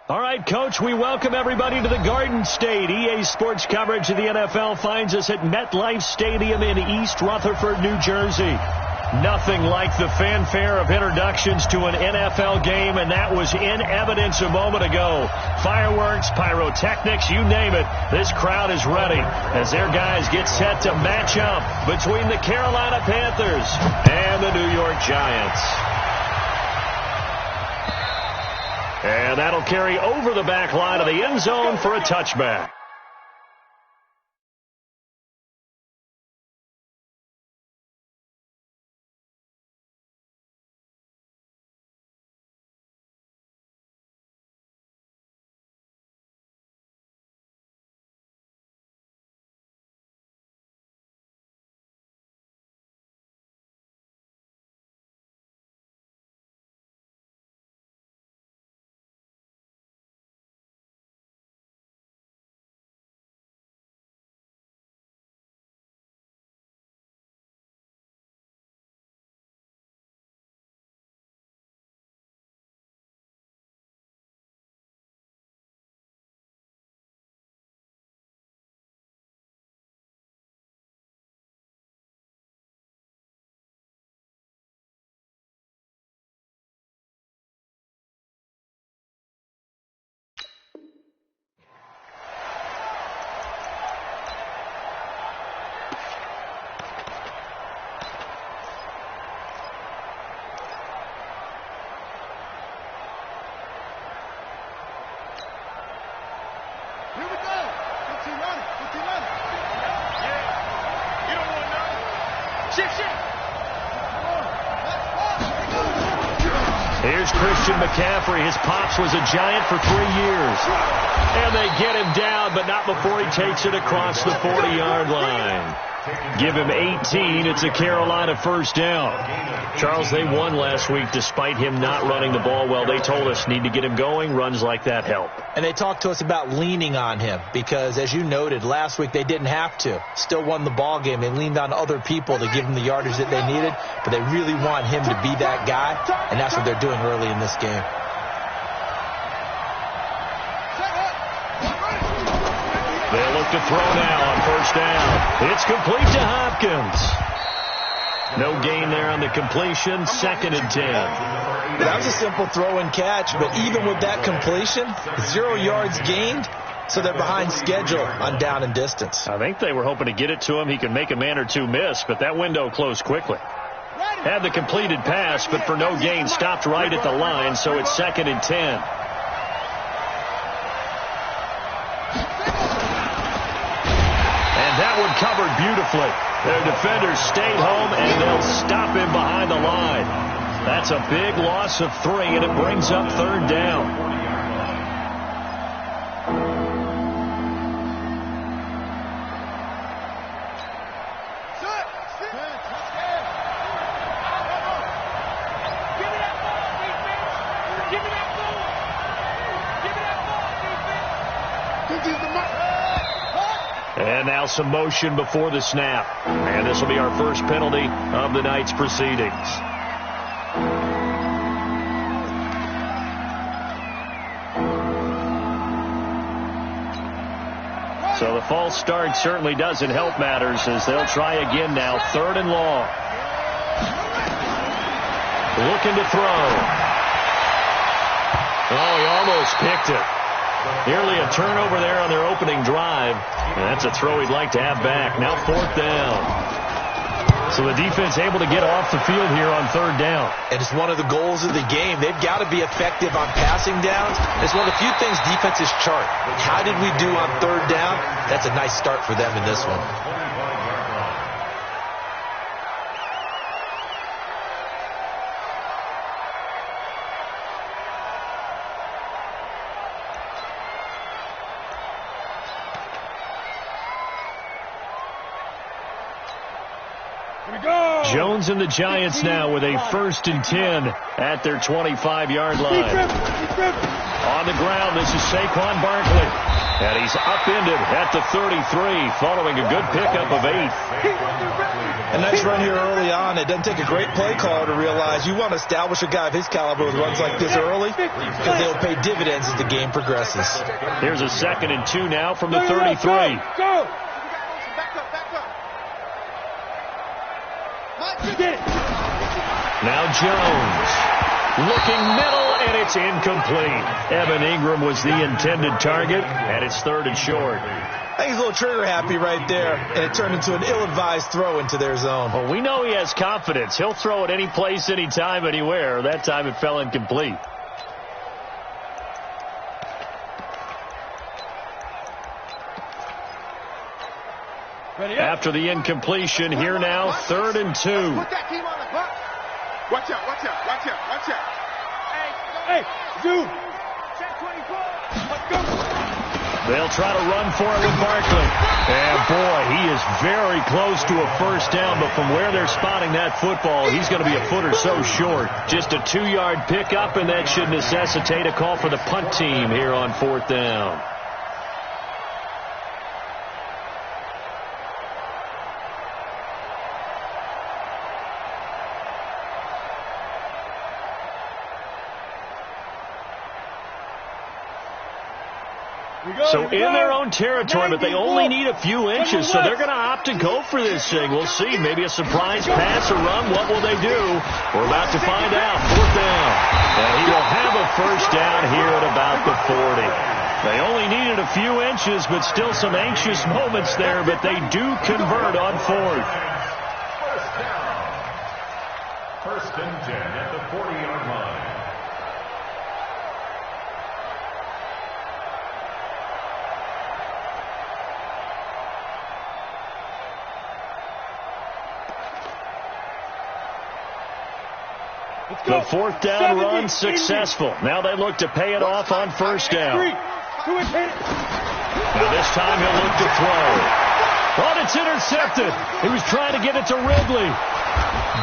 All right, Coach, we welcome everybody to the Garden State. EA Sports coverage of the NFL finds us at MetLife Stadium in East Rutherford, New Jersey. Nothing like the fanfare of introductions to an NFL game, and that was in evidence a moment ago. Fireworks, pyrotechnics, you name it. This crowd is ready as their guys get set to match up between the Carolina Panthers and the New York Giants. And that'll carry over the back line of the end zone for a touchback. Here's Christian McCaffrey. His pops was a Giant for 3 years. And they get him down, but not before he takes it across the 40-yard line. Give him 18. It's a Carolina first down. Charles, they won last week despite him not running the ball well. They told us need to get him going. Runs like that help. And they talked to us about leaning on him because, as you noted, last week they didn't have to. Still won the ball game. They leaned on other people to give him the yardage that they needed, but they really want him to be that guy, and that's what they're doing early in this game. They'll look to throw now on first down. It's complete to Hopkins. No gain there on the completion. 2nd and 10. That was a simple throw and catch, but even with that completion, 0 yards gained, so they're behind schedule on down and distance. I think they were hoping to get it to him. He could make a man or two miss, but that window closed quickly. Had the completed pass, but for no gain, stopped right at the line, so it's 2nd and 10. That one covered beautifully. Their defenders stayed home, and they'll stop him behind the line. That's a big loss of 3, and it brings up 3rd down. And now some motion before the snap. And this will be our first penalty of the night's proceedings. So the false start certainly doesn't help matters as they'll try again now. 3rd and long. Looking to throw. Oh, he almost picked it. Nearly a turnover there on their opening drive. And that's a throw he'd like to have back. Now 4th down. So the defense able to get off the field here on 3rd down. And it's one of the goals of the game. They've got to be effective on passing downs. It's one of the few things defenses chart. How did we do on 3rd down? That's a nice start for them in this one. Jones and the Giants now with a 1st and 10 at their 25-yard line. On the ground, this is Saquon Barkley. And he's upended at the 33 following a good pickup of 8. A nice run here early on. It doesn't take a great play caller to realize you want to establish a guy of his caliber with runs like this early because they'll pay dividends as the game progresses. Here's a 2nd and 2 now from the 33. Go! Now Jones looking middle, and it's incomplete. Evan Ingram was the intended target, and it's 3rd and short. I think he's a little trigger happy right there, and it turned into an ill-advised throw into their zone. Well, we know he has confidence. He'll throw it any place, anytime, anywhere. That time it fell incomplete. After the incompletion, here now, 3rd and 2. Watch out, watch out, watch out, watch out. Hey, Zoom. Check 24. Let's go. They'll try to run for it with Barkley. And, boy, he is very close to a first down, but from where they're spotting that football, he's going to be a foot or so short. Just a 2-yard pickup, and that should necessitate a call for the punt team here on 4th down. So in their own territory, but they only need a few inches, so they're going to opt to go for this thing. We'll see. Maybe a surprise pass or run. What will they do? We're about to find out. 4th down. And he will have a first down here at about the 40. They only needed a few inches, but still some anxious moments there, but they do convert on 4th. First and 10 at the 40-yard line. The 4th down run successful. Now they look to pay it off on first down. Now this time he'll look to throw. Oh, it's intercepted. He was trying to get it to Ridley.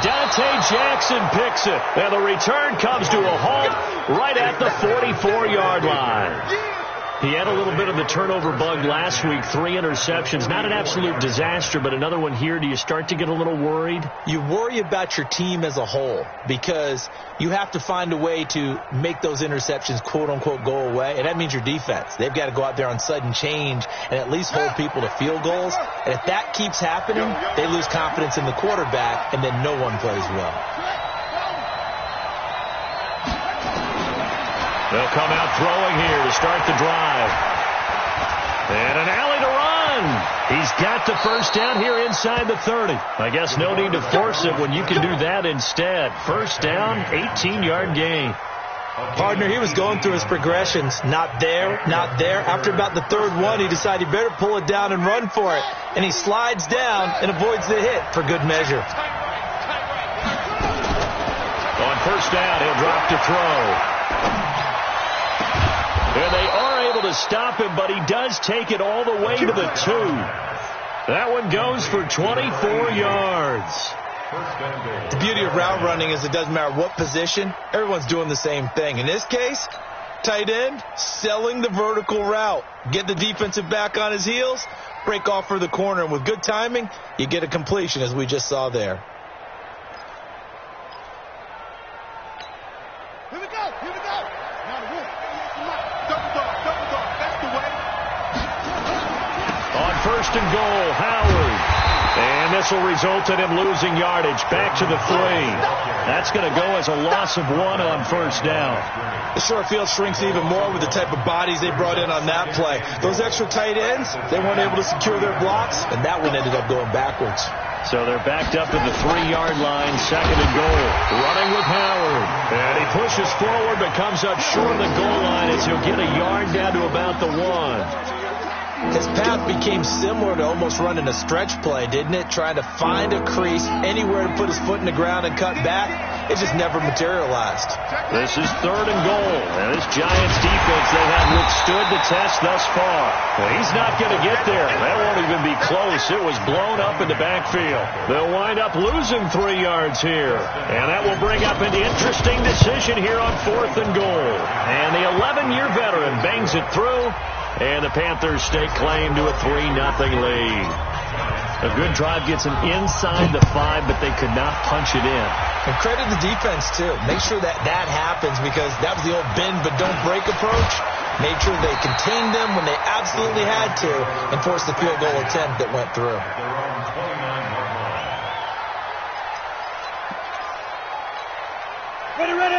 Dante Jackson picks it. And the return comes to a halt right at the 44-yard line. He had a little bit of the turnover bug last week, 3 interceptions. Not an absolute disaster, but another one here. Do you start to get a little worried? You worry about your team as a whole because you have to find a way to make those interceptions, quote-unquote, go away, and that means your defense. They've got to go out there on sudden change and at least hold people to field goals. And if that keeps happening, they lose confidence in the quarterback, and then no one plays well. They'll come out throwing here to start the drive. And an alley to run. He's got the first down here inside the 30. I guess no need to force it when you can do that instead. First down, 18-yard gain. Partner, he was going through his progressions. Not there, not there. After about the 3rd one, he decided he better pull it down and run for it. And he slides down and avoids the hit for good measure. On first down, he'll drop to throw. And they are able to stop him, but he does take it all the way to the 2. That one goes for 24 yards. The beauty of route running is it doesn't matter what position. Everyone's doing the same thing. In this case, tight end, selling the vertical route. Get the defensive back on his heels, break off for the corner, and with good timing, you get a completion as we just saw there. Here we go, here we go. Double dog, that's the way. On first and goal, Howard. And this will result in him losing yardage back to the 3. That's going to go as a loss of 1 on first down. The short field shrinks even more with the type of bodies they brought in on that play. Those extra tight ends, they weren't able to secure their blocks, and that one ended up going backwards. So they're backed up at the 3-yard line, 2nd and goal. Running with Howard. And he pushes forward but comes up short of the goal line as he'll get a yard down to about the 1. His path became similar to almost running a stretch play, didn't it? Trying to find a crease, anywhere to put his foot in the ground and cut back. It just never materialized. This is 3rd and goal. And this Giants defense, they have withstood the test thus far. Well, he's not going to get there. That won't even be close. It was blown up in the backfield. They'll wind up losing 3 yards here. And that will bring up an interesting decision here on 4th and goal. And the 11-year veteran bangs it through. And the Panthers stake claim to a 3-0 lead. A good drive gets them inside the 5, but they could not punch it in. And credit the defense, too. Make sure that happens, because that was the old bend but don't break approach. Made sure they contained them when they absolutely had to and forced the field goal attempt that went through.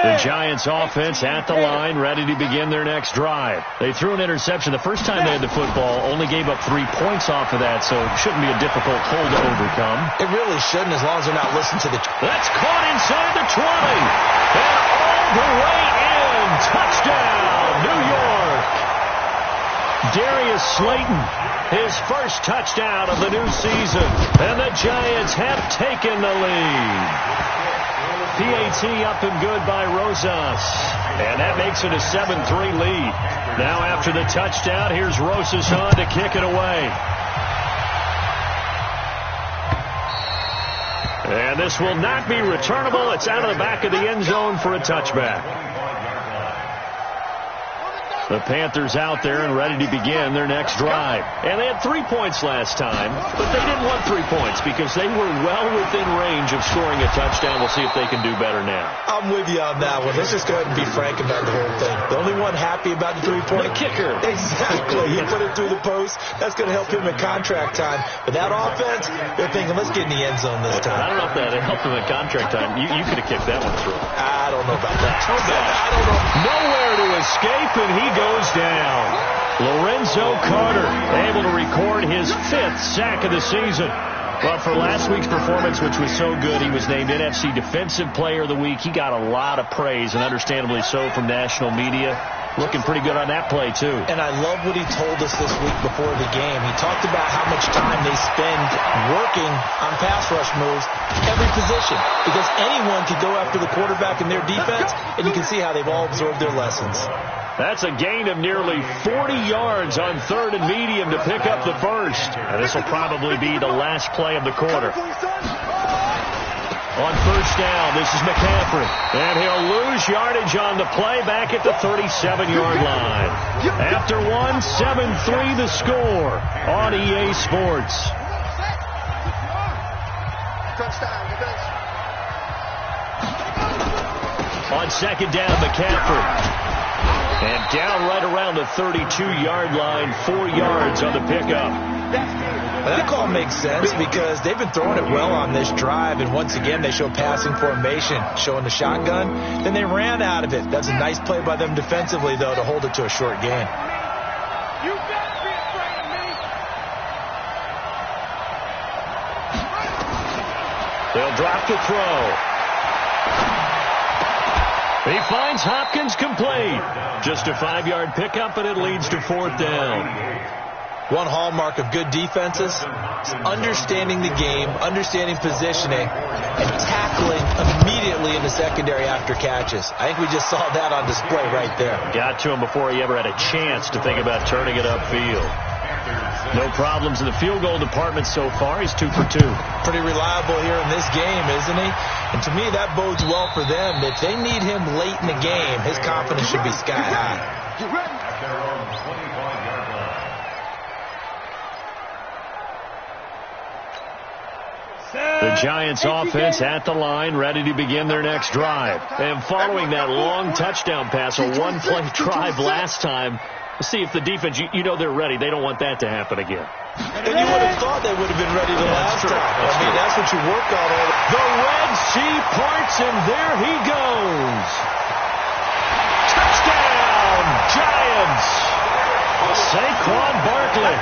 The Giants offense at the line, ready to begin their next drive. They threw an interception the first time they had the football, only gave up 3 points off of that, so it shouldn't be a difficult hole to overcome. It really shouldn't, as long as they're not listening to the... That's caught inside the 20. And all the way in. Touchdown, New York. Darius Slayton, his first touchdown of the new season. And the Giants have taken the lead. PAT up and good by Rosas. And that makes it a 7-3 lead. Now after the touchdown, here's Rosas on to kick it away. And this will not be returnable. It's out of the back of the end zone for a touchback. The Panthers out there and ready to begin their next drive. And they had 3 points last time, but they didn't want 3 points because they were well within range of scoring a touchdown. We'll see if they can do better now. I'm with you on that one. Let's just go ahead and be frank about the whole thing. The only one happy about the 3-point kicker. Exactly. He put it through the post. That's going to help him in contract time. But that offense, they're thinking, let's get in the end zone this time. I don't know if that helped him in contract time. You could have kicked that one through. I don't know about that. I don't know. Nowhere to escape, and he goes down. Lorenzo Carter able to record his 5th sack of the season. Well, for last week's performance, which was so good, he was named NFC Defensive Player of the Week. He got a lot of praise, and understandably so, from national media. Looking pretty good on that play, too. And I love what he told us this week before the game. He talked about how much time they spend working on pass rush moves, every position, because anyone can go after the quarterback in their defense, and you can see how they've all absorbed their lessons. That's a gain of nearly 40 yards on 3rd and medium to pick up the first. And this will probably be the last play of the quarter. On first down, this is McCaffrey. And he'll lose yardage on the play back at the 37-yard line. After one, 7-3 the score on EA Sports. On second down, McCaffrey. And down right around the 32-yard line, 4 yards on the pickup. Well, that call makes sense because they've been throwing it well on this drive, and once again they show passing formation, showing the shotgun. Then they ran out of it. That's a nice play by them defensively, though, to hold it to a short gain. You better be afraid of me. They'll drop to throw. He finds Hopkins complete. Just a 5-yard pickup, and it leads to 4th down. One hallmark of good defenses is understanding the game, understanding positioning, and tackling immediately in the secondary after catches. I think we just saw that on display right there. Got to him before he ever had a chance to think about turning it upfield. No problems in the field goal department so far. He's 2 for 2. Pretty reliable here in this game, isn't he? And to me, that bodes well for them. If they need him late in the game, his confidence should be sky high. The Giants offense at the line, ready to begin their next drive. And following that long touchdown pass, a one-play drive last time, see if the defense, you know they're ready. They don't want that to happen again. And you would have thought they would have been ready the last time. I mean, that's what you work on all the... The Red Sea parts, and there he goes. Touchdown, Giants. Saquon Barkley,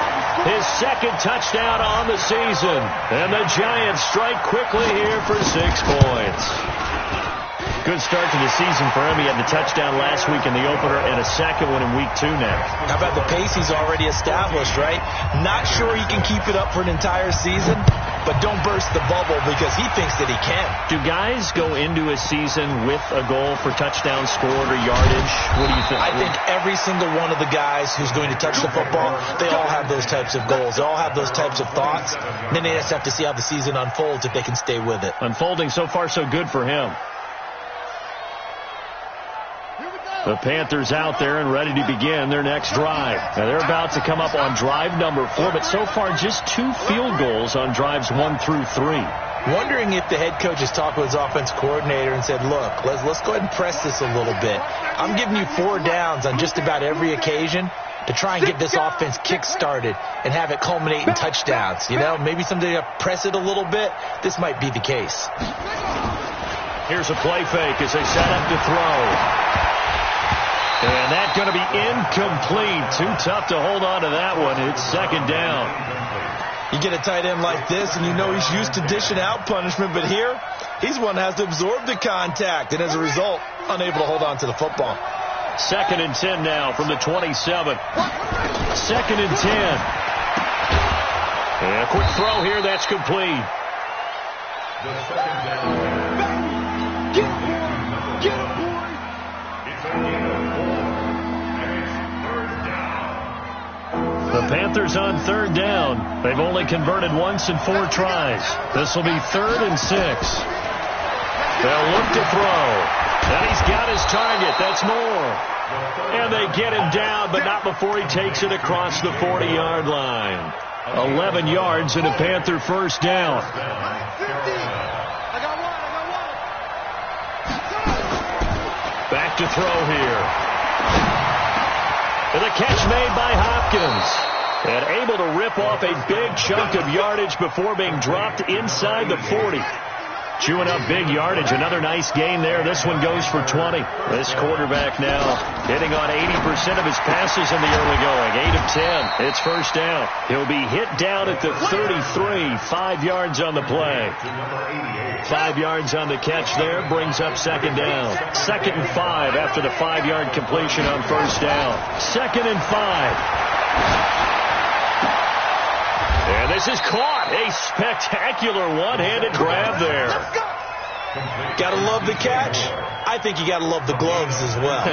his 2nd touchdown on the season. And the Giants strike quickly here for 6 points. Good start to the season for him. He had the touchdown last week in the opener and a 2nd one in week 2 now. How about the pace he's already established, right? Not sure he can keep it up for an entire season, but don't burst the bubble because he thinks that he can. Do guys go into a season with a goal for touchdown scored or yardage? What do you think? I think every single one of the guys who's going to touch the football, they all have those types of goals. They all have those types of thoughts. And then they just have to see how the season unfolds if they can stay with it. Unfolding so far so good for him. The Panthers out there and ready to begin their next drive. Now they're about to come up on drive number 4, but so far just 2 field goals on drives 1 through 3. Wondering if the head coach has talked with his offense coordinator and said, look, let's go ahead and press this a little bit. I'm giving you 4 downs on just about every occasion to try and get this offense kick-started and have it culminate in touchdowns. You know, maybe someday to press it a little bit. This might be the case. Here's a play fake as they set up to throw. And that's going to be incomplete. Too tough to hold on to that one. It's second down. You get a tight end like this, and you know he's used to dishing out punishment, but here, he's one that has to absorb the contact, and as a result, unable to hold on to the football. Second and 10 now from the 27. Second and 10. And a quick throw here, that's complete. The second down. It's a gain of 4, and it's third down. The Panthers on third down. They've only converted once in 4 tries. This will be 3rd and 6. They'll look to throw. And he's got his target. That's Moore. And they get him down, but not before he takes it across the 40-yard line. 11 yards and a Panther first down. Back to throw here. And the catch made by Hopkins. And able to rip off a big chunk of yardage before being dropped inside the 40. Chewing up big yardage. Another nice gain there. This one goes for 20. This quarterback now hitting on 80% of his passes in the early going. 8 of 10. It's first down. He'll be hit down at the 33. 5 yards on the play. 5 yards on the catch there. Brings up second down. 2nd and 5 after the 5-yard completion on first down. 2nd and 5. And this is caught. A spectacular one-handed grab there. Got to love the catch. I think you got to love the gloves as well.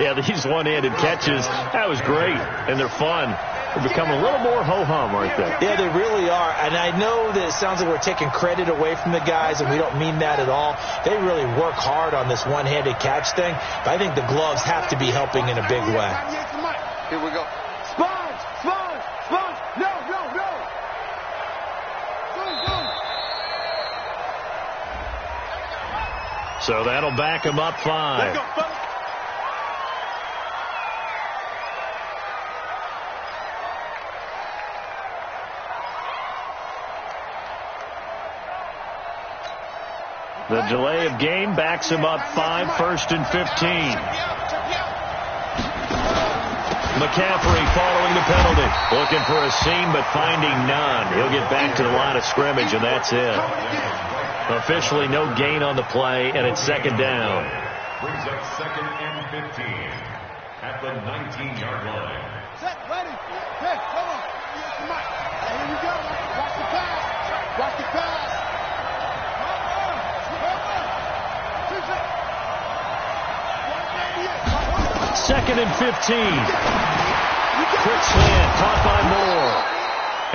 Yeah, these one-handed catches, that was great. And they're fun. They're becoming a little more ho-hum, aren't they? Yeah, they really are. And I know that it sounds like we're taking credit away from the guys, and we don't mean that at all. They really work hard on this one-handed catch thing. But I think the gloves have to be helping in a big way. Here we go. Sponge! Sponge! Sponge! No, no, no! So that'll back him up 5. Let's go, folks. The delay of game backs him up 5, 1st and 15. McCaffrey following the penalty. Looking for a seam, but finding none. He'll get back to the line of scrimmage, and that's it. Officially no gain on the play, and it's second down. Brings up 2nd and 15 at the 19-yard line. Set, ready. Hey, come on. Come on. Here we go. Watch the pass. Watch the pass. 2nd and 15. Quick slant, caught by Moore.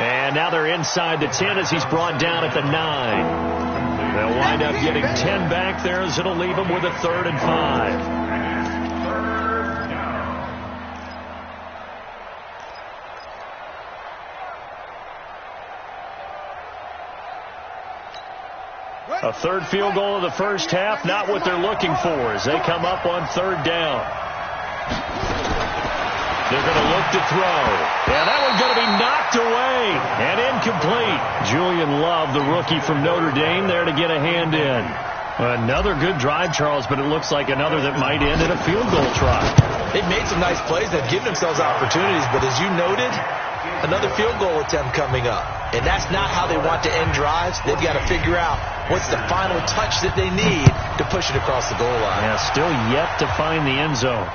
And now they're inside the 10 as he's brought down at the 9. They'll wind up getting 10 back there as it'll leave them with a 3rd and 5. A 3rd field goal of the first half, not what they're looking for as they come up on 3rd down. They're going to look to throw. Yeah, that one's going to be knocked away and incomplete. Julian Love, the rookie from Notre Dame, there to get a hand in. Another good drive, Charles, but it looks like another that might end in a field goal try. They've made some nice plays. They've given themselves opportunities, but as you noted, another field goal attempt coming up. And that's not how they want to end drives. They've got to figure out what's the final touch that they need to push it across the goal line. Yeah, still yet to find the end zone.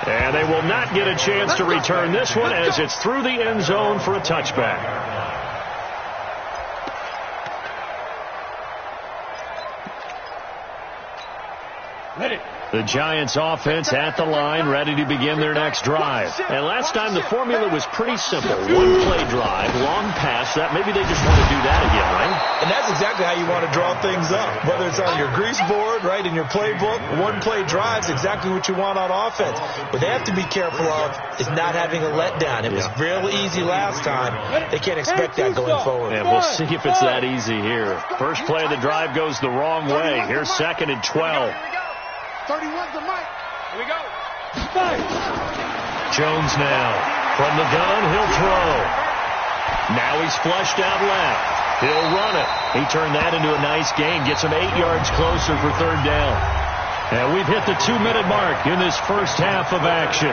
And they will not get a chance to return this one as it's through the end zone for a touchback. Ready. The Giants offense at the line, ready to begin their next drive. And last time the formula was pretty simple. One play drive, long pass. That maybe they just want to do that again, right? And that's exactly exactly how you want to draw things up. Whether it's on your grease board, right, in your playbook, one-play drives, exactly what you want on offense. What they have to be careful of is not having a letdown. It was real easy last time. They can't expect that going forward. And we'll see if it's that easy here. First play of the drive goes the wrong way. Here's 2nd and 12. 31's the mic. Here we go. Jones now. From the gun, he'll throw. Now he's flushed out left. He'll run it. He turned that into a nice gain. Gets him 8 yards closer for 3rd down. And we've hit the 2-minute mark in this first half of action.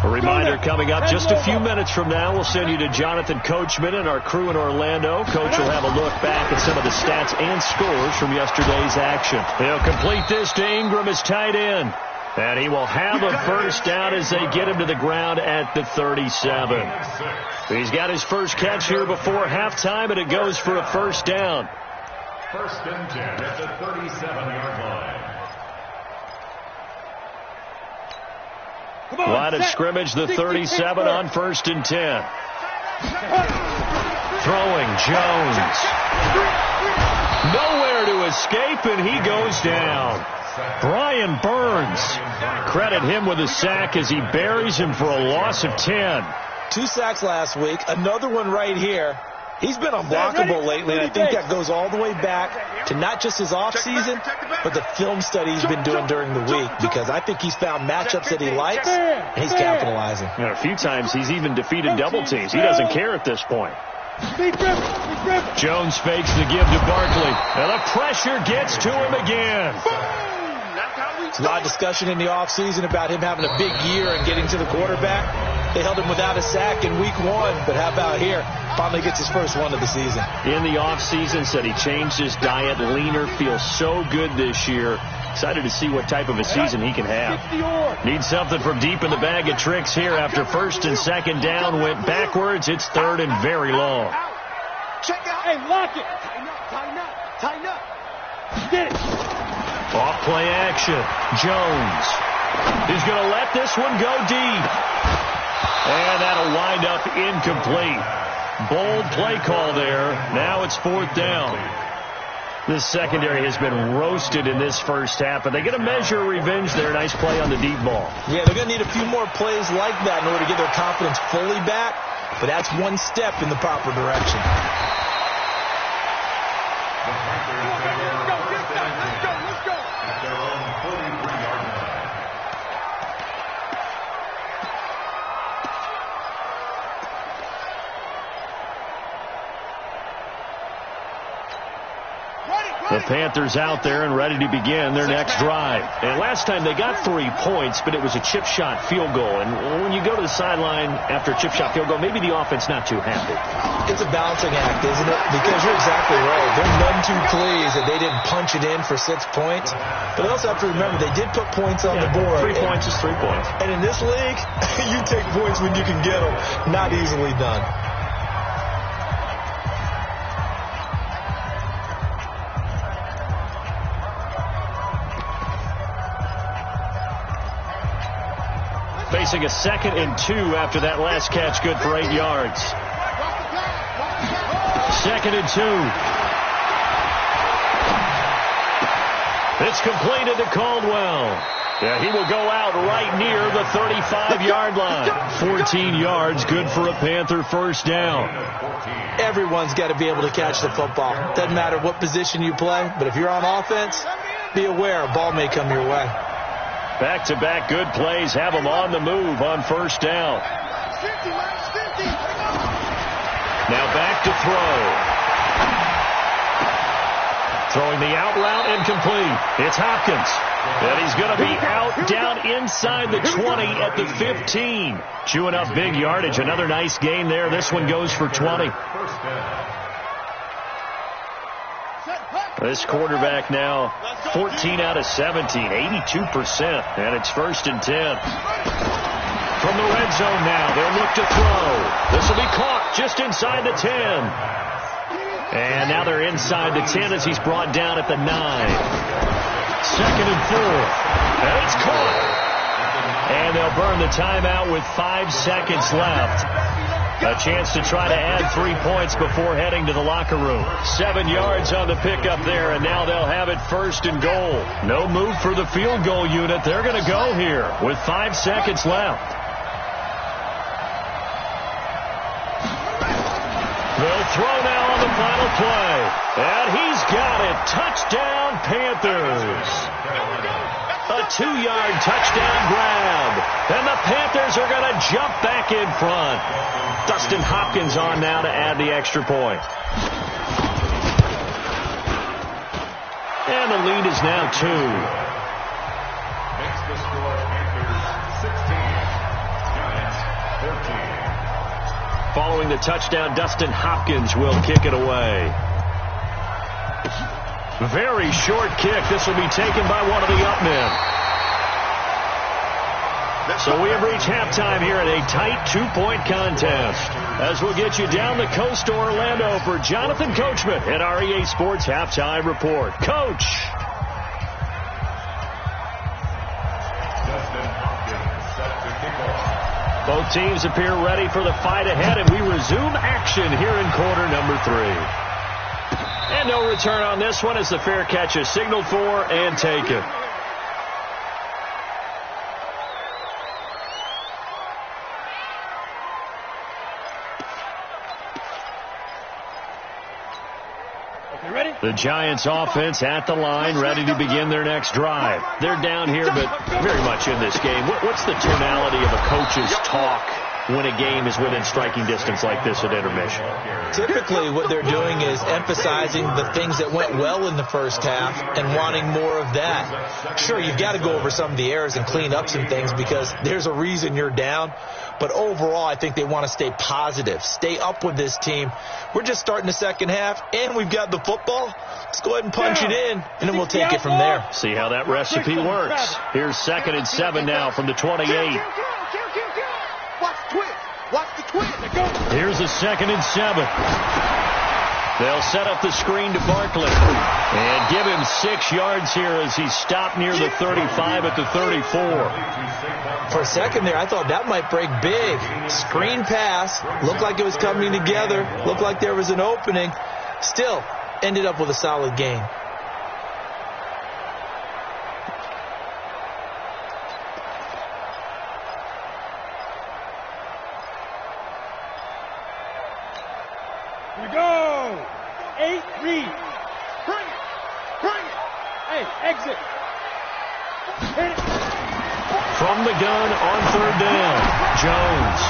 A reminder coming up just a few minutes from now. We'll send you to Jonathan Coachman and our crew in Orlando. Coach will have a look back at some of the stats and scores from yesterday's action. He'll complete this to Ingram as tight end. And he will have a first down as they get him to the ground at the 37. He's got his first catch here before halftime, and it goes for a first down. 1st and 10 at the 37-yard line. Line of scrimmage, the 37 on 1st and 10. Throwing, Jones. Nowhere to escape, and he goes down. Brian Burns. Credit him with a sack as he buries him for a loss of 10. 2 sacks last week, another one right here. He's been unblockable lately, and I think that goes all the way back to not just his offseason, but the film study he's been doing during the week, because I think he's found matchups that he likes, and he's capitalizing. A few times he's even defeated double teams. He doesn't care at this point. Jones fakes the give to Barkley, and the pressure gets to him again. There's a lot of discussion in the offseason about him having a big year and getting to the quarterback. They held him without a sack in week 1, but how about here? Finally gets his first one of the season. In the offseason, said he changed his diet, leaner, feels so good this year. Excited to see what type of a season he can have. Needs something from deep in the bag of tricks here after 1st and 2nd down. Went backwards. It's 3rd and very long. Check out. Hey, lock it. Tighten up. Tighten up. Get it. Off play action. Jones. He's going to let this one go deep. And that'll wind up incomplete. Bold play call there. Now it's 4th down. This secondary has been roasted in this first half, but they get a measure of revenge there. Nice play on the deep ball. Yeah, they're going to need a few more plays like that in order to get their confidence fully back, but that's one step in the proper direction. Let's go. At their own 43-yard line. The Panthers out there and ready to begin their next drive. And last time they got 3 points, but it was a chip shot field goal. And when you go to the sideline after a chip shot field goal, maybe the offense not too happy. It's a balancing act, isn't it? Because you're exactly right. They're none too pleased that they didn't punch it in for 6 points. But they also have to remember they did put points on the board. 3 points is 3 points. And in this league, you take points when you can get them. Not easily done. Facing a 2nd and 2 after that last catch, good for 8 yards. 2nd and 2. It's completed to Caldwell. Yeah, he will go out right near the 35-yard line. 14 yards, good for a Panther first down. Everyone's got to be able to catch the football. Doesn't matter what position you play, but if you're on offense, be aware a ball may come your way. Back-to-back good plays have them on the move on first down. Now back to throw. Throwing the out route incomplete. It's Hopkins. And he's going to be out down inside the 20 at the 15. Chewing up big yardage. Another nice gain there. This one goes for 20. This quarterback now 14 out of 17, 82%, and it's 1st and 10. From the red zone now, they'll look to throw. This will be caught just inside the 10. And And now they're inside the 10 as he's brought down at the 9. 2nd and 4. And it's caught. And they'll burn the timeout with 5 seconds left. A chance to try to add 3 points before heading to the locker room. 7 yards on the pickup there, and now they'll have it 1st and goal. No move for the field goal unit. They're going to go here with 5 seconds left. They'll throw now on the final play. And he's got it. Touchdown, Panthers. A 2-yard touchdown grab. And the Panthers are going to jump back in front. Dustin Hopkins on now to add the extra point. And the lead is now 2. Makes the score Panthers 16, Giants 14. Following the touchdown, Dustin Hopkins will kick it away. Very short kick. This will be taken by one of the up men. So we have reached halftime here in a tight 2-point contest. As we'll get you down the coast to Orlando for Jonathan Coachman at our EA Sports Halftime Report. Coach. Dustin Hopkins set to kick off. Both teams appear ready for the fight ahead, and we resume action here in quarter number 3. And no return on this one as the fair catch is signaled for and taken. The Giants offense at the line, ready to begin their next drive. They're down here, but very much in this game. What's the tonality of a coach's talk when a game is within striking distance like this at intermission? Typically, what they're doing is emphasizing the things that went well in the first half and wanting more of that. Sure, you've got to go over some of the errors and clean up some things because there's a reason you're down. But overall, I think they want to stay positive, stay up with this team. We're just starting the second half, and we've got the football. Let's go ahead and punch it in, and then we'll take it from there. See how that recipe works. Here's 2nd and 7 now from the 28. Watch the twist. Watch the twist. Here's a 2nd and 7. They'll set up the screen to Barkley and give him 6 yards here as he's stopped near the 35 at the 34. For a second there, I thought that might break big. Screen pass. Looked like it was coming together. Looked like there was an opening. Still, ended up with a solid gain. Here we go. 8 read. Bring it. Bring it. Hey, exit. Hit it. From the gun on 3rd down, Jones.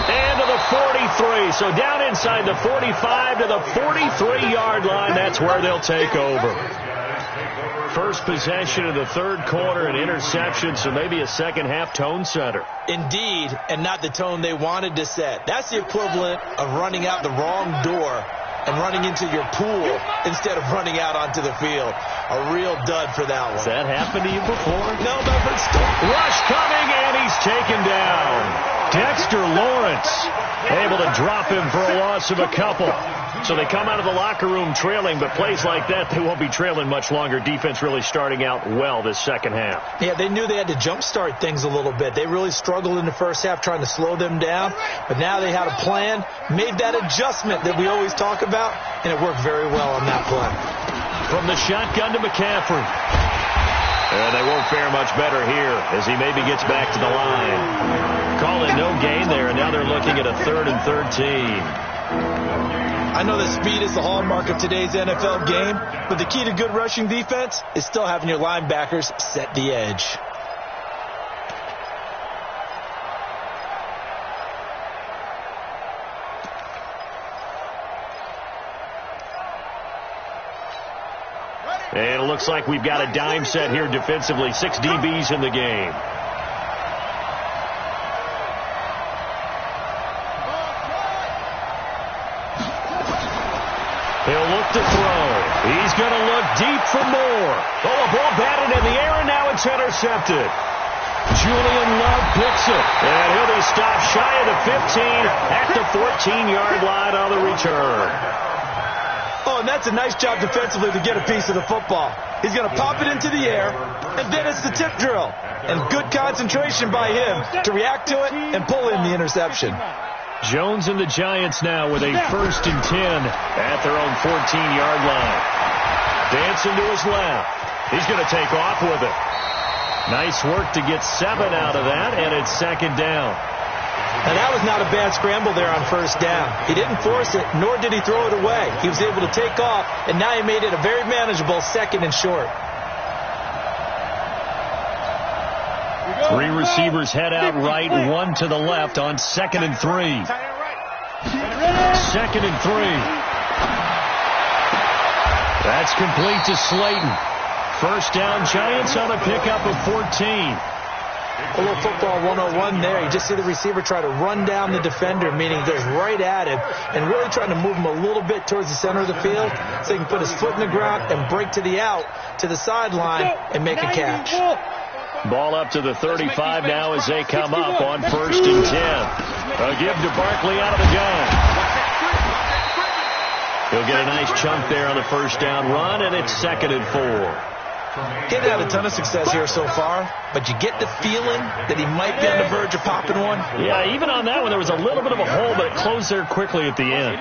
And to the 43. So down inside the 45 to the 43-yard line. That's where they'll take over. First possession of the 3rd quarter, an interception, so maybe a second-half tone setter. Indeed, and not the tone they wanted to set. That's the equivalent of running out the wrong door and running into your pool instead of running out onto the field. A real dud for that one. Has that happened to you before? No, but still. Rush coming, and he's taken down. Dexter Lawrence able to drop him for a loss of a couple. So they come out of the locker room trailing, but plays like that, they won't be trailing much longer. Defense really starting out well this second half. Yeah, they knew they had to jumpstart things a little bit. They really struggled in the first half trying to slow them down, but now they had a plan, made that adjustment that we always talk about, and it worked very well on that play. From the shotgun to McCaffrey. And they won't fare much better here as he maybe gets back to the line. Call it no gain there, and now they're looking at a 3rd and 13. I know that speed is the hallmark of today's NFL game, but the key to good rushing defense is still having your linebackers set the edge. And it looks like we've got a dime set here defensively. 6 DBs in the game. He'll look to throw. He's going to look deep for more. Oh, a ball batted in the air, and now it's intercepted. Julian Love picks it. And he'll be stopped shy of the 15 at the 14-yard line on the return. that's a nice job defensively to get a piece of the football. He's going to pop it into the air, and then it's the tip drill. And good concentration by him to react to it and pull in the interception. Jones and the Giants now with a 1st and 10 at their own 14-yard line. Dancing to his left. He's going to take off with it. Nice work to get 7 out of that, and it's 2nd down. And that was not a bad scramble there on 1st down. He didn't force it, nor did he throw it away. He was able to take off, and now he made it a very manageable 2nd and short. 3 receivers head out right, 1 to the left on 2nd and 3. 2nd and 3. That's complete to Slayton. 1st down, Giants on a pickup of 14. A little football 101 there. You just see the receiver try to run down the defender, meaning goes right at him, and really trying to move him a little bit towards the center of the field so he can put his foot in the ground and break to the out, to the sideline, and make a catch. Ball up to the 35 now as they come up on 1st and 10. A give to Barkley out of the gun. He'll get a nice chunk there on the 1st down run, and it's 2nd and 4. He hasn't had a ton of success here so far, but you get the feeling that he might be on the verge of popping one. Yeah, even on that one, there was a little bit of a hole, but it closed there quickly at the end.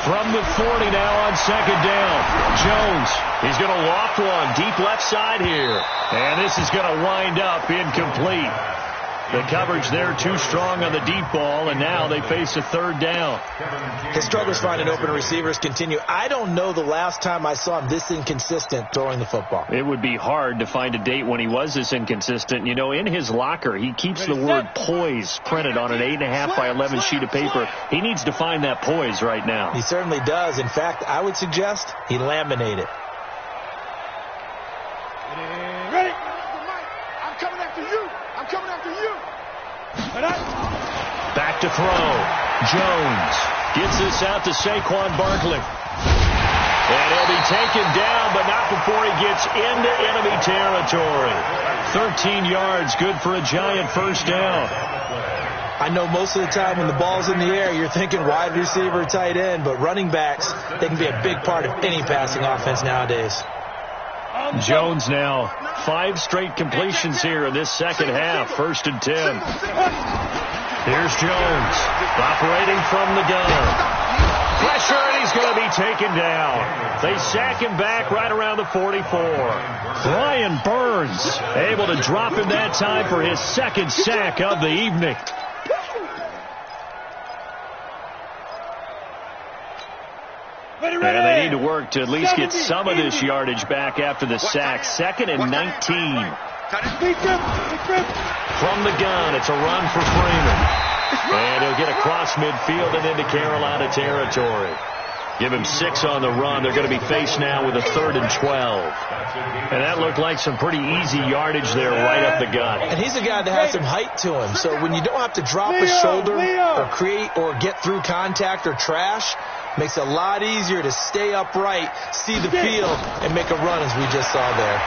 From the 40 now on 2nd down. Jones, he's going to loft one deep left side here. And this is going to wind up incomplete. The coverage there too strong on the deep ball, and now they face a 3rd down. His struggles finding open receivers continue. I don't know the last time I saw him this inconsistent throwing the football. It would be hard to find a date when he was this inconsistent. You know, in his locker, he keeps the word poise printed on an 8.5 by 11 sheet of paper. He needs to find that poise right now. He certainly does. In fact, I would suggest he laminate it. Ready? I'm coming after you. I'm coming after you. Back to throw. Jones gets this out to Saquon Barkley. And he'll be taken down, but not before he gets into enemy territory. 13 yards, good for a Giant 1st down. I know most of the time when the ball's in the air, you're thinking wide receiver, tight end, but running backs, they can be a big part of any passing offense nowadays. Jones now 5 straight completions here in this 2nd half. 1st and 10. Here's Jones operating from the gun. Pressure, and he's going to be taken down. They sack him back right around the 44. Brian Burns able to drop him that time for his 2nd sack of the evening. And they need to work to at least get some of this yardage back after the sack. 2nd and 19. From the gun, it's a run for Freeman. And he'll get across midfield and into Carolina territory. Give him 6 on the run. They're going to be faced now with a 3rd and 12. And that looked like some pretty easy yardage there right up the gut. And he's a guy that has some height to him. So when you don't have to drop a shoulder or create or get through contact or trash, makes it a lot easier to stay upright, see the field, and make a run as we just saw there.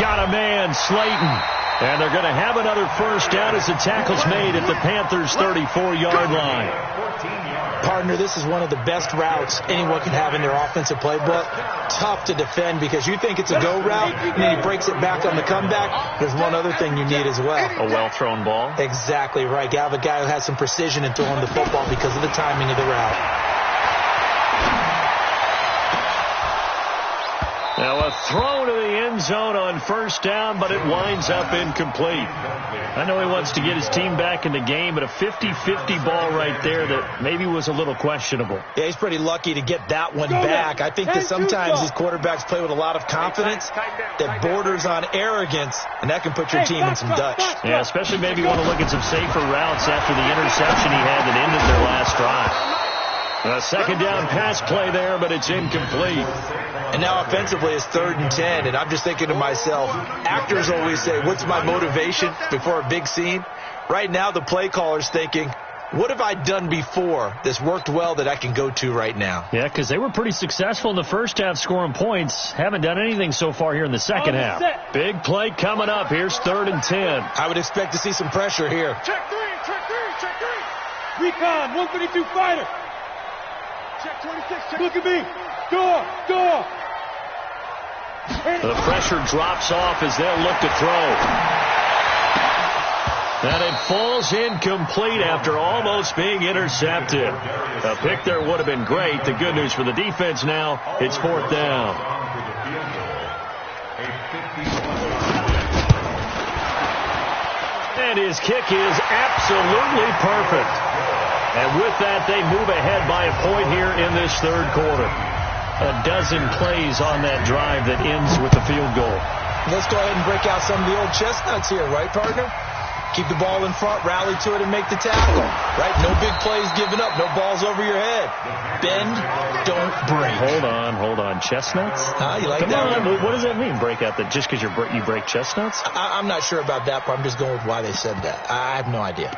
Got a man, Slayton. And they're going to have another 1st down as the tackle's made at the Panthers' 34-yard line. Partner, this is one of the best routes anyone can have in their offensive playbook. Tough to defend because you think it's a go route, and then he breaks it back on the comeback. There's one other thing you need as well. A well-thrown ball? Exactly right. You have a guy who has some precision in throwing the football because of the timing of the route. Now a throw to the end zone on 1st down, but it winds up incomplete. I know he wants to get his team back in the game, but a 50-50 ball right there that maybe was a little questionable. Yeah, he's pretty lucky to get that one back. I think that sometimes these quarterbacks play with a lot of confidence that borders on arrogance, and that can put your team in some Dutch. Yeah, especially maybe you want to look at some safer routes after the interception he had that ended their last drive. A 2nd down pass play there, but it's incomplete. And now offensively it's 3rd and 10, and I'm just thinking to myself, actors always say, what's my motivation before a big scene? Right now the play caller's thinking, what have I done before that's worked well that I can go to right now? Yeah, because they were pretty successful in the 1st half scoring points. Haven't done anything so far here in the 2nd half. Big play coming up. Here's 3rd and 10. I would expect to see some pressure here. Check three. Recon, 132 fighter. Check 26, check. Look at me. Door. The pressure drops off as they'll look to throw. And it falls incomplete after almost being intercepted. A pick there would have been great. The good news for the defense now, it's 4th down. And his kick is absolutely perfect. And with that, they move ahead by a point here in this third quarter. A dozen plays on that drive that ends with a field goal. Let's go ahead and break out some of the old chestnuts here, right, partner? Keep the ball in front, rally to it, and make the tackle. Right? No big plays given up. No balls over your head. Bend, don't break. Hold on. Chestnuts? You like Come that? on. What does that mean, break out? Just because you break chestnuts? I'm not sure about that part. I'm just going with why they said that. I have no idea.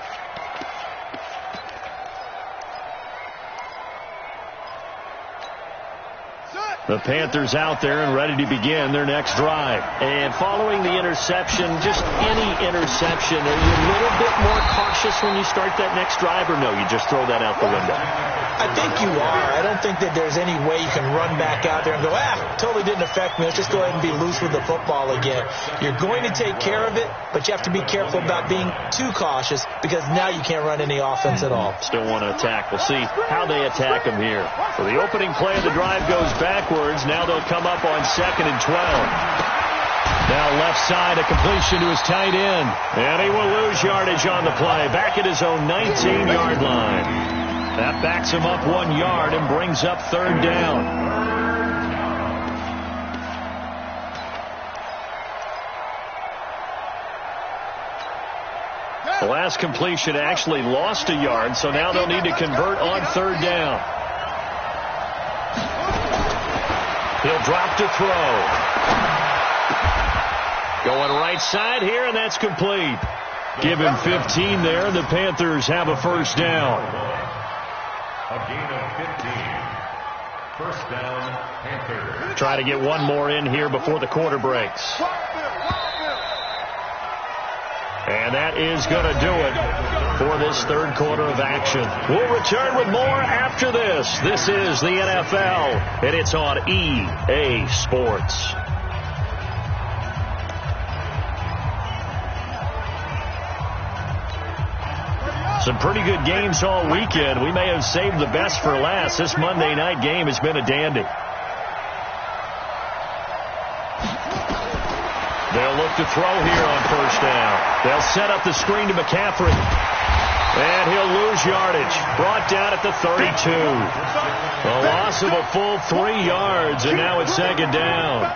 The Panthers out there and ready to begin their next drive. And following the interception, just any interception, are you a little bit more cautious when you start that next drive, or no, you just throw that out the window? I think you are. I don't think that there's any way you can run back out there and go, totally didn't affect me. Let's just go ahead and be loose with the football again. You're going to take care of it, but you have to be careful about being too cautious because now you can't run any offense at all. Still want to attack. We'll see how they attack them here. So the opening play of the drive goes backwards. Now they'll come up on 2nd and 12. Now left side, a completion to his tight end. And he will lose yardage on the play. Back at his own 19-yard line. That backs him up 1 yard and brings up 3rd down. The last completion actually lost a yard, so now they'll need to convert on 3rd down. He'll drop to throw. Going right side here, and that's complete. Give him 15 there. The Panthers have a 1st down. A gain of 15. 1st down, Panthers. Try to get one more in here before the quarter breaks. And that is going to do it for this third quarter of action. We'll return with more after this. This is the NFL, and it's on EA Sports. Some pretty good games all weekend. We may have saved the best for last. This Monday night game has been a dandy. They'll look to throw here on 1st down. They'll set up the screen to McCaffrey. And he'll lose yardage. Brought down at the 32. A loss of a full 3 yards, and now it's 2nd down.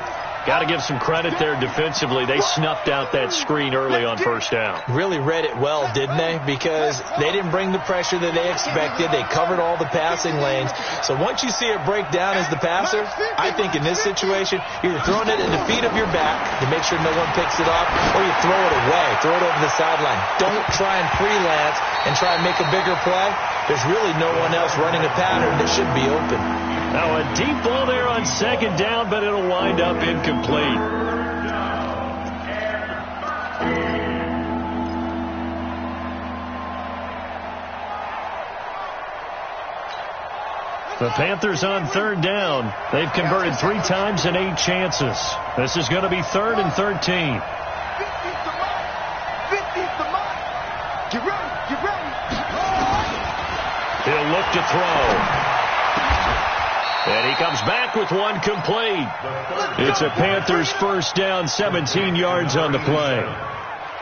Got to give some credit there defensively. They snuffed out that screen early on 1st down. Really read it well, didn't they? Because they didn't bring the pressure that they expected. They covered all the passing lanes. So once you see it break down as the passer, I think in this situation, you're throwing it in the feet of your back to make sure no one picks it off, or you throw it away, throw it over the sideline. Don't try and freelance and try and make a bigger play. There's really no one else running a pattern that should be open. Now a deep ball there on 2nd down, but it'll wind up incomplete. The Panthers on 3rd down. They've converted 3 times in 8 chances. This is going to be 3rd and 13. Get ready. He'll look to throw. And he comes back with one complete. It's a Panthers 1st down, 17 yards on the play.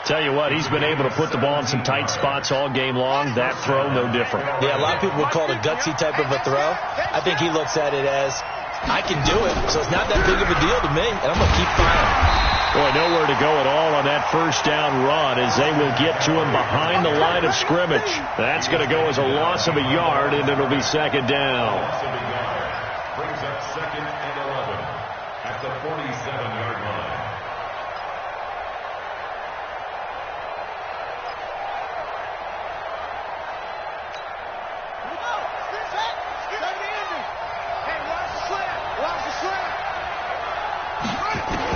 Tell you what, he's been able to put the ball in some tight spots all game long. That throw, no different. Yeah, a lot of people would call it a gutsy type of a throw. I think he looks at it as, I can do it, so it's not that big of a deal to me, and I'm going to keep firing. Boy, nowhere to go at all on that 1st down run as they will get to him behind the line of scrimmage. That's going to go as a loss of a yard, and it'll be 2nd down. Brings up 2nd and 11 at the 47-yard line.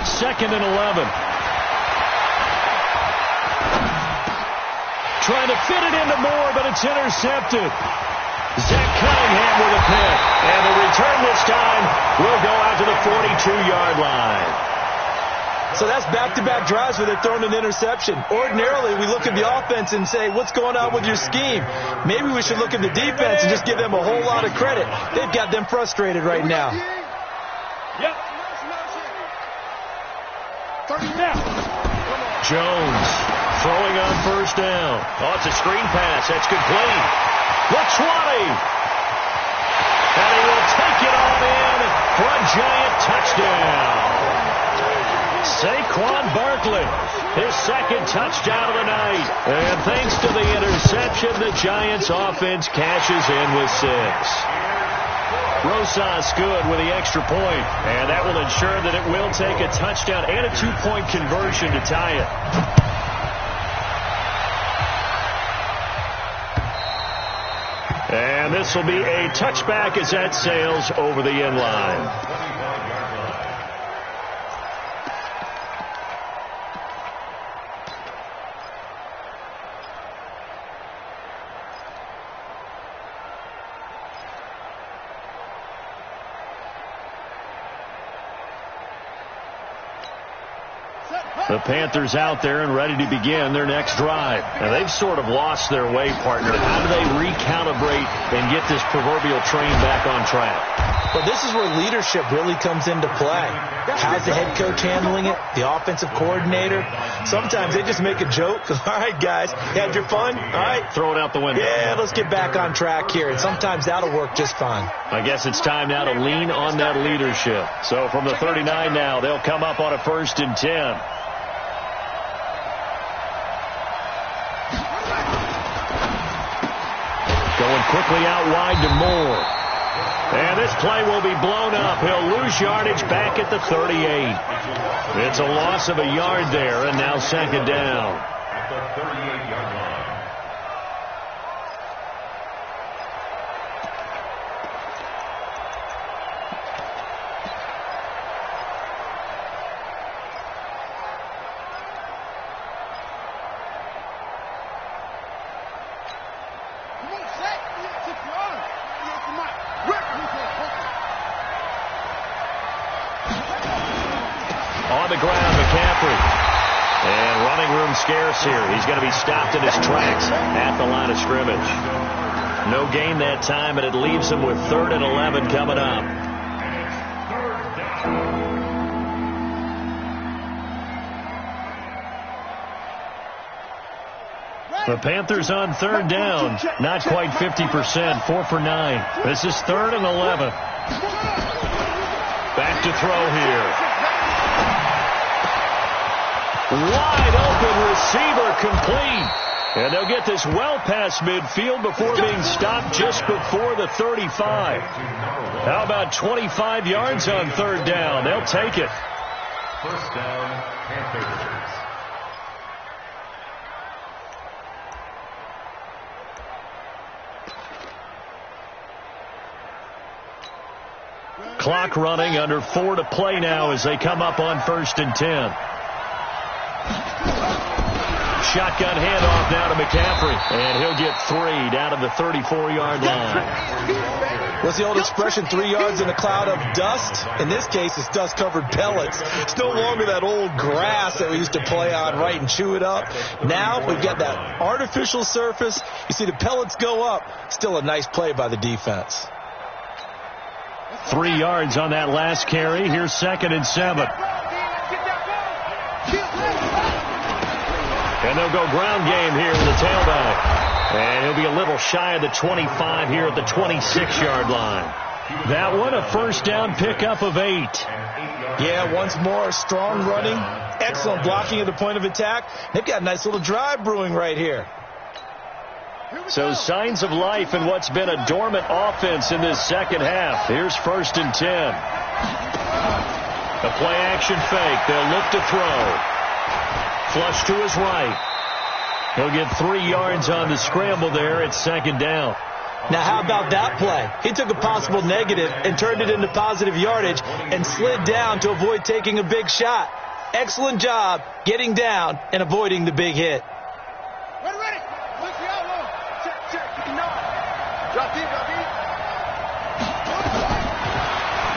Second and 11. trying to fit it into Moore, but it's intercepted. Zach Cunningham with a pick. And the return this time will go out to the 42-yard line. So that's back-to-back drives where they're throwing an interception. Ordinarily, we look at the offense and say, what's going on with your scheme? Maybe we should look at the defense and just give them a whole lot of credit. They've got them frustrated right now. Yep. Jones throwing on first down. Oh, it's a screen pass. That's complete. The 20. And he will take it on in for a Giant touchdown. Saquon Barkley, his second touchdown of the night. And thanks to the interception, the Giants offense cashes in with 6. Rosas good with the extra point, and that will ensure that it will take a touchdown and a 2-point conversion to tie it. And this will be a touchback as that sails over the end line. The Panthers out there and ready to begin their next drive. Now, they've sort of lost their way, partner. How do they recalibrate and get this proverbial train back on track? Well, this is where leadership really comes into play. How's the head coach handling it? The offensive coordinator? Sometimes they just make a joke. All right, guys, you had your fun? All right. Throw it out the window. Yeah, let's get back on track here. And sometimes that'll work just fine. I guess it's time now to lean on that leadership. So from the 39 now, they'll come up on a 1st and 10. Going quickly out wide to Moore. And this play will be blown up. He'll lose yardage back at the 38. It's a loss of a yard there, and now 2nd down. At the 38-yard line. On the ground, McCaffrey. And running room scarce here. He's going to be stopped in his tracks at the line of scrimmage. No gain that time, and it leaves him with 3rd and 11 coming up. The Panthers on 3rd down. Not quite 50%. 4 for 9. This is 3rd and 11. Back to throw here. Wide open receiver complete. And they'll get this well past midfield before being stopped just before the 35. How about 25 yards on 3rd down? They'll take it. 1st down, Panthers. Clock running, under 4 to play now as they come up on 1st and 10. Shotgun handoff now to McCaffrey, and he'll get 3 down to the 34-yard line. What's the old expression, 3 yards in a cloud of dust? In this case, it's dust-covered pellets. It's no longer that old grass that we used to play on, right, and chew it up. Now we've got that artificial surface. You see the pellets go up. Still a nice play by the defense. 3 yards on that last carry. Here's 2nd and 7. And they'll go ground game here with the tailback. And he'll be a little shy of the 25 here at the 26-yard line. That one, a 1st down pickup of 8. Yeah, once more, strong running, excellent blocking at the point of attack. They've got a nice little drive brewing right here. So signs of life in what's been a dormant offense in this 2nd half. Here's 1st and 10. A play-action fake. They'll look to throw. Flush to his right. He'll get 3 yards on the scramble there at 2nd down. Now, how about that play? He took a possible negative and turned it into positive yardage and slid down to avoid taking a big shot. Excellent job getting down and avoiding the big hit. Ready.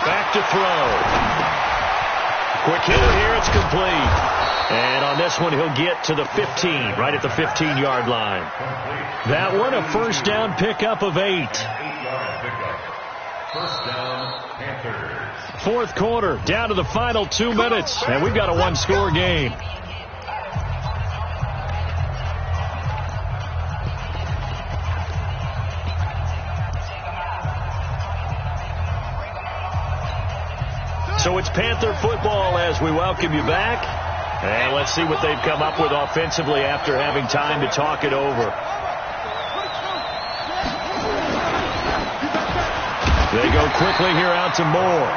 Back to throw. Quick hitter here. It's complete. And on this one, he'll get to the 15, right at the 15-yard line. That one, a first down pickup of 8. First down, Panthers. Fourth quarter, down to the final 2 minutes, and we've got a one-score game. So it's Panther football as we welcome you back. And let's see what they've come up with offensively after having time to talk it over. They go quickly here out to Moore.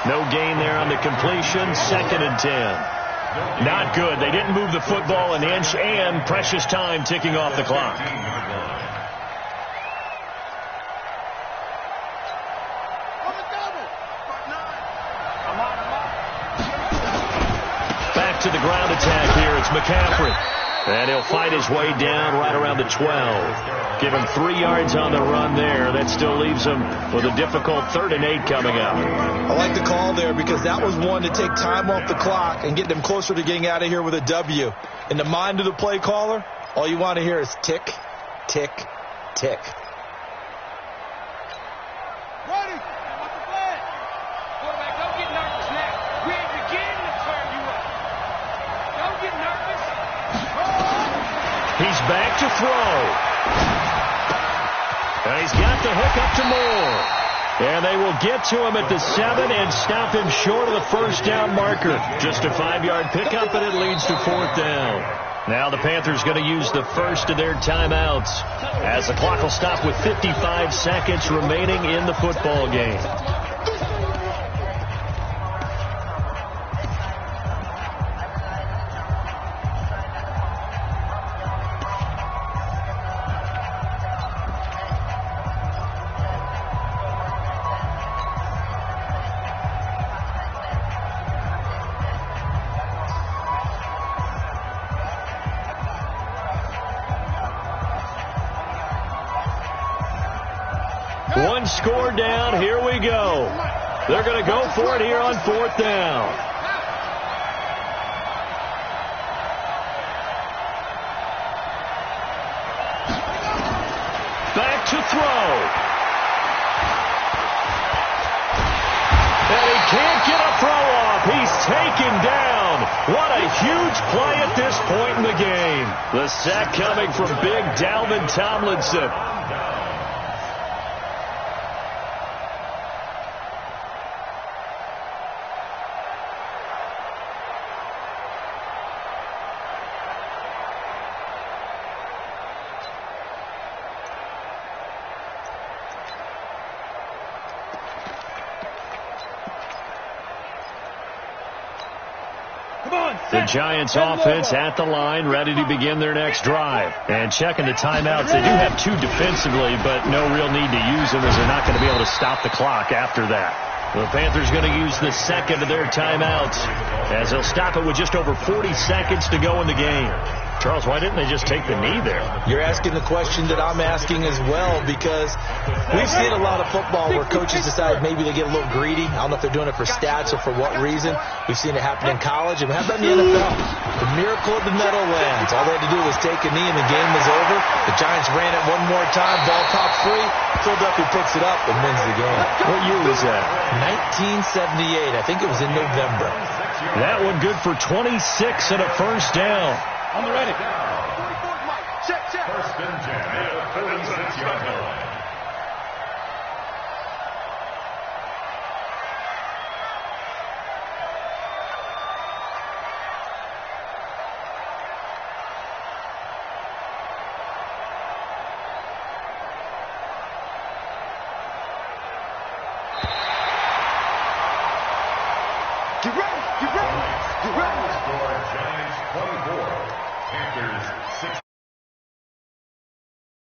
No gain there on the completion. 2nd and 10. Not good. They didn't move the football an inch, and precious time ticking off the clock. Back to the ground attack here. It's McCaffrey. And he'll fight his way down right around the 12. Give him 3 yards on the run there. That still leaves him with a difficult 3rd and 8 coming up. I like the call there because that was one to take time off the clock and get them closer to getting out of here with a W. In the mind of the play caller, all you want to hear is tick, tick, tick. Ready. What's the plan? Quarterback, don't get nervous now. We ain't beginning to turn you up. Don't get nervous. He's back to throw. And he's got the hook up to Moore. And they will get to him at the 7 and stop him short of the first down marker. Just a 5-yard pickup, and it leads to 4th down. Now the Panthers going to use the first of their timeouts as the clock will stop with 55 seconds remaining in the football game. One score down. Here we go. They're going to go for it here on 4th down. Back to throw. And he can't get a throw off. He's taken down. What a huge play at this point in the game. The sack coming from big Dalvin Tomlinson. The Giants offense at the line, ready to begin their next drive. And checking the timeouts, they do have 2 defensively, but no real need to use them as they're not going to be able to stop the clock after that. The Panthers going to use the second of their timeouts as they'll stop it with just over 40 seconds to go in the game. Charles, why didn't they just take the knee there? You're asking the question that I'm asking as well, because we've seen a lot of football where coaches decide maybe they get a little greedy. I don't know if they're doing it for stats or for what reason. We've seen it happen in college, and how about in the NFL? The miracle of the Meadowlands. All they had to do was take a knee, and the game was over. The Giants ran it one more time, ball top free. Philadelphia picks it up and wins the game. What year was that? 1978. I think it was in November. That one good for 26 and a first down. On the ready. Check. First and 10 at the 46-yard line. Get ready. Score Giants 24, Panthers